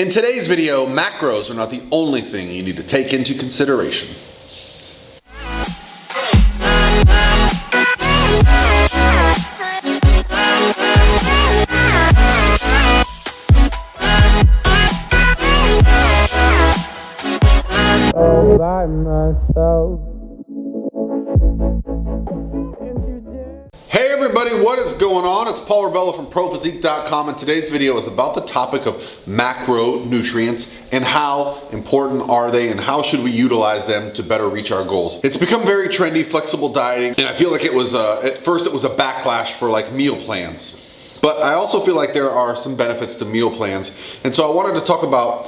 In today's video, macros are not the only thing you need to take into consideration. All by myself. Hey everybody, what is going on? It's Paul Ravella from ProPhysique.com, and today's video is about the topic of macronutrients and how important are they and how should we utilize them to better reach our goals. It's become very trendy, flexible dieting, and I feel like it was, at first it was a backlash for like meal plans. But I also feel like there are some benefits to meal plans, and so I wanted to talk about,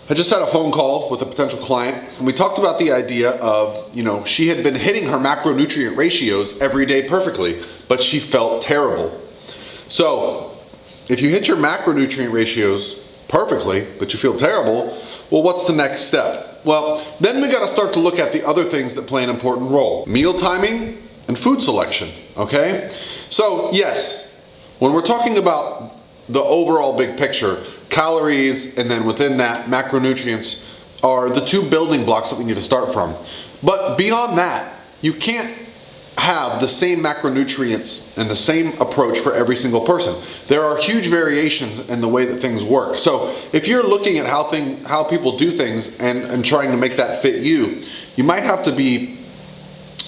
I just had a phone call with a potential client, and we talked about the idea of, she had been hitting her macronutrient ratios every day perfectly, but she felt terrible. So, if you hit your macronutrient ratios perfectly, but you feel terrible, well, what's the next step? Well, then we gotta start to look at the other things that play an important role. Meal timing and food selection, okay? So, yes, when we're talking about the overall big picture, calories, and then within that, macronutrients are the two building blocks that we need to start from. But beyond that, you can't have the same macronutrients and the same approach for every single person. There are huge variations in the way that things work. So if you're looking at how people do things and trying to make that fit you, you might have to be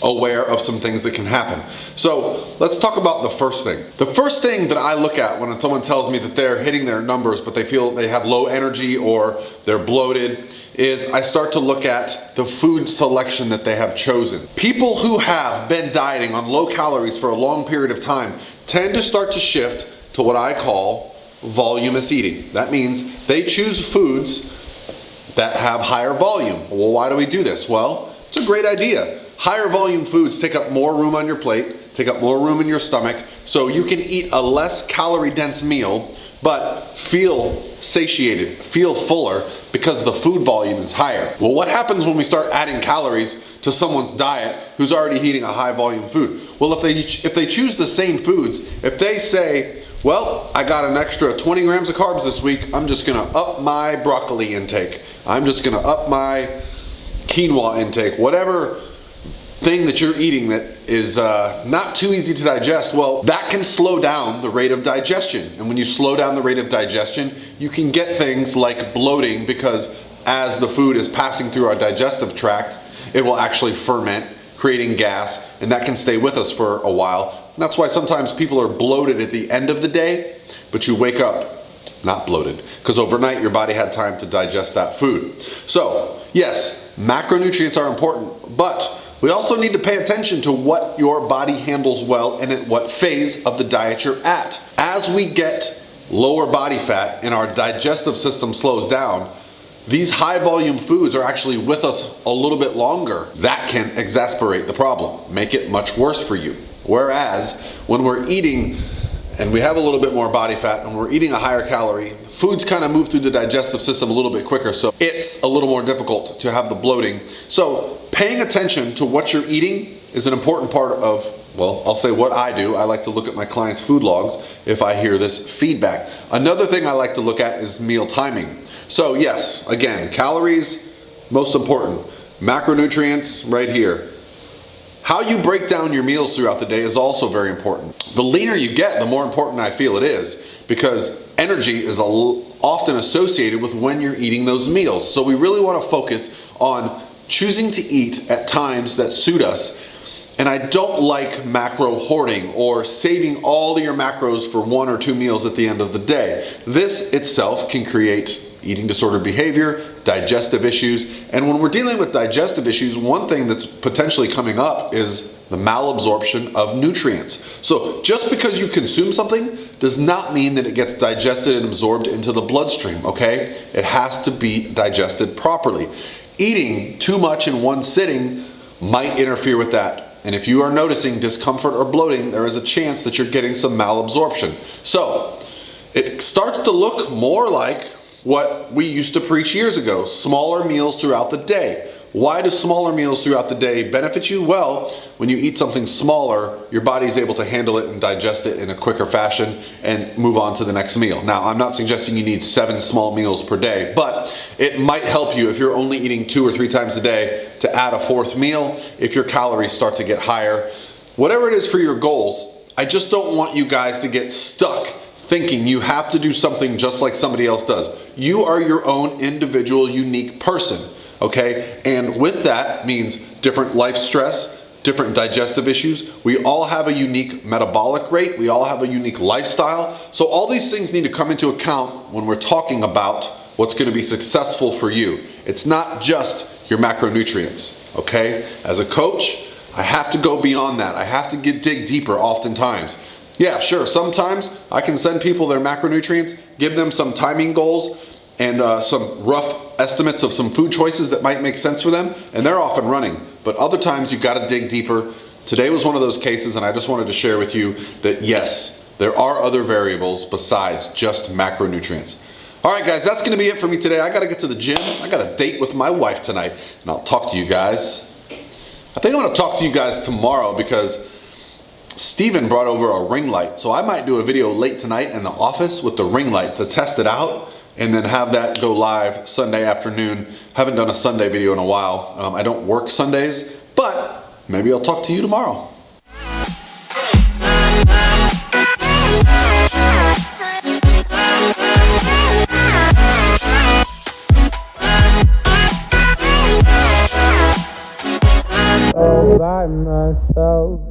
aware of some things that can happen. So let's talk about the first thing. The first thing that I look at when someone tells me that they're hitting their numbers but they feel they have low energy or they're bloated is I start to look at the food selection that they have chosen. People who have been dieting on low calories for a long period of time tend to start to shift to what I call voluminous eating. That means they choose foods that have higher volume. Well, why do we do this? Well, it's a great idea. Higher volume foods take up more room on your plate, take up more room in your stomach, so you can eat a less calorie dense meal, but feel satiated, feel fuller, because the food volume is higher. Well, what happens when we start adding calories to someone's diet who's already eating a high volume food? Well, if they choose the same foods, if they say, well, I got an extra 20 grams of carbs this week, I'm just gonna up my broccoli intake, I'm just gonna up my quinoa intake, whatever thing that you're eating that is not too easy to digest, well, that can slow down the rate of digestion. And when you slow down the rate of digestion, you can get things like bloating, because as the food is passing through our digestive tract, it will actually ferment, creating gas, and that can stay with us for a while. And that's why sometimes people are bloated at the end of the day, but you wake up not bloated, because overnight your body had time to digest that food. So, yes, macronutrients are important, but we also need to pay attention to what your body handles well and at what phase of the diet you're at. As we get lower body fat and our digestive system slows down, these high volume foods are actually with us a little bit longer. That can exacerbate the problem, make it much worse for you. Whereas when we're eating and we have a little bit more body fat and we're eating a higher calorie, foods kind of move through the digestive system a little bit quicker, so it's a little more difficult to have the bloating. So paying attention to what you're eating is an important part of, well, I'll say what I do. I like to look at my clients' food logs if I hear this feedback. Another thing I like to look at is meal timing. So yes, again, calories, most important. Macronutrients, right here. How you break down your meals throughout the day is also very important. The leaner you get, the more important I feel it is, because energy is often associated with when you're eating those meals. So we really want to focus on choosing to eat at times that suit us. And I don't like macro hoarding or saving all of your macros for 1 or 2 meals at the end of the day. This itself can create eating disordered behavior, digestive issues, and when we're dealing with digestive issues, one thing that's potentially coming up is the malabsorption of nutrients. So just because you consume something does not mean that it gets digested and absorbed into the bloodstream, okay? It has to be digested properly. Eating too much in one sitting might interfere with that. And if you are noticing discomfort or bloating, there is a chance that you're getting some malabsorption. So it starts to look more like what we used to preach years ago, smaller meals throughout the day. Why do smaller meals throughout the day benefit you? Well, when you eat something smaller, your body is able to handle it and digest it in a quicker fashion and move on to the next meal. Now, I'm not suggesting you need 7 small meals per day, but it might help you if you're only eating 2 or 3 times a day to add a 4th meal if your calories start to get higher. Whatever it is for your goals, I just don't want you guys to get stuck thinking you have to do something just like somebody else does. You are your own individual, unique person, okay? And with that means different life stress, different digestive issues. We all have a unique metabolic rate. We all have a unique lifestyle. So all these things need to come into account when we're talking about what's going to be successful for you. It's not just your macronutrients, okay? As a coach, I have to go beyond that. I have to dig deeper oftentimes. Yeah, sure, sometimes I can send people their macronutrients, give them some timing goals and some rough estimates of some food choices that might make sense for them, and they're off and running. But other times you gotta dig deeper. Today was one of those cases, and I just wanted to share with you that yes, there are other variables besides just macronutrients. All right, guys, that's gonna be it for me today. I gotta get to the gym. I got a date with my wife tonight, and I'll talk to you guys. I think I'm gonna talk to you guys tomorrow because Steven brought over a ring light. So I might do a video late tonight in the office with the ring light to test it out and then have that go live Sunday afternoon. Haven't done a Sunday video in a while. I don't work Sundays, but maybe I'll talk to you tomorrow. By myself.